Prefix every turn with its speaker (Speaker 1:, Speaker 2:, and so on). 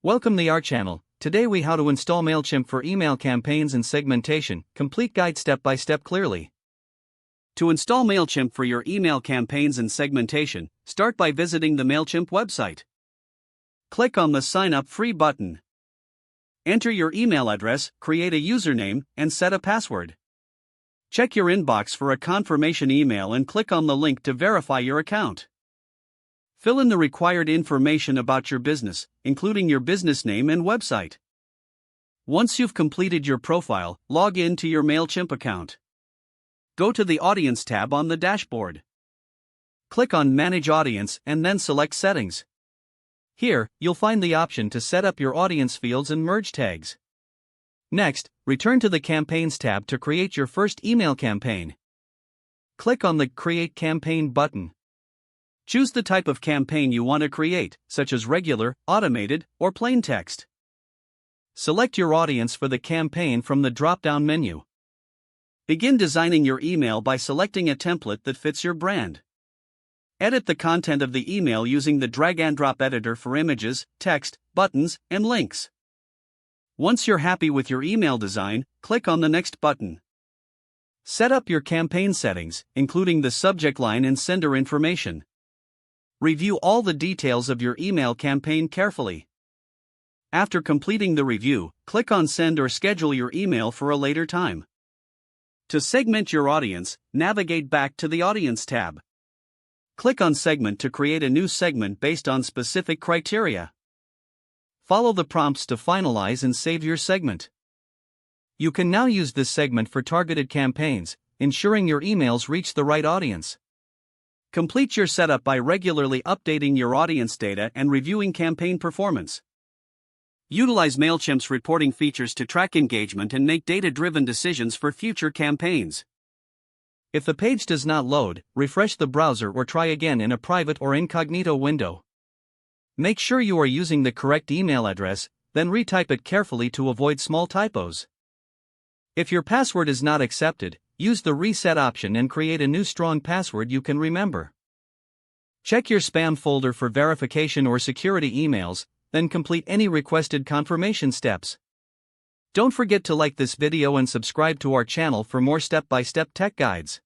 Speaker 1: Welcome to our channel. Today we how to install Mailchimp for email campaigns and segmentation, complete guide step by step clearly. To install Mailchimp for your email campaigns and segmentation, start by visiting the Mailchimp website. Click on the Sign Up Free button. Enter your email address, create a username, and set a password. Check your inbox for a confirmation email and click on the link to verify your account. Fill in the required information about your business, including your business name and website. Once you've completed your profile, log in to your Mailchimp account. Go to the Audience tab on the dashboard. Click on Manage Audience and then select Settings. Here, you'll find the option to set up your audience fields and merge tags. Next, return to the Campaigns tab to create your first email campaign. Click on the Create Campaign button. Choose the type of campaign you want to create, such as regular, automated, or plain text. Select your audience for the campaign from the drop-down menu. Begin designing your email by selecting a template that fits your brand. Edit the content of the email using the drag-and-drop editor for images, text, buttons, and links. Once you're happy with your email design, click on the Next button. Set up your campaign settings, including the subject line and sender information. Review all the details of your email campaign carefully. After completing the review, click on Send or schedule your email for a later time. To segment your audience, navigate back to the Audience tab. Click on Segment to create a new segment based on specific criteria. Follow the prompts to finalize and save your segment. You can now use this segment for targeted campaigns, ensuring your emails reach the right audience. Complete your setup by regularly updating your audience data and reviewing campaign performance. Utilize Mailchimp's reporting features to track engagement and make data-driven decisions for future campaigns. If the page does not load, refresh the browser or try again in a private or incognito window. Make sure you are using the correct email address, then retype it carefully to avoid small typos. If your password is not accepted, use the Reset option and create a new strong password you can remember. Check your spam folder for verification or security emails, then complete any requested confirmation steps. Don't forget to like this video and subscribe to our channel for more step-by-step tech guides.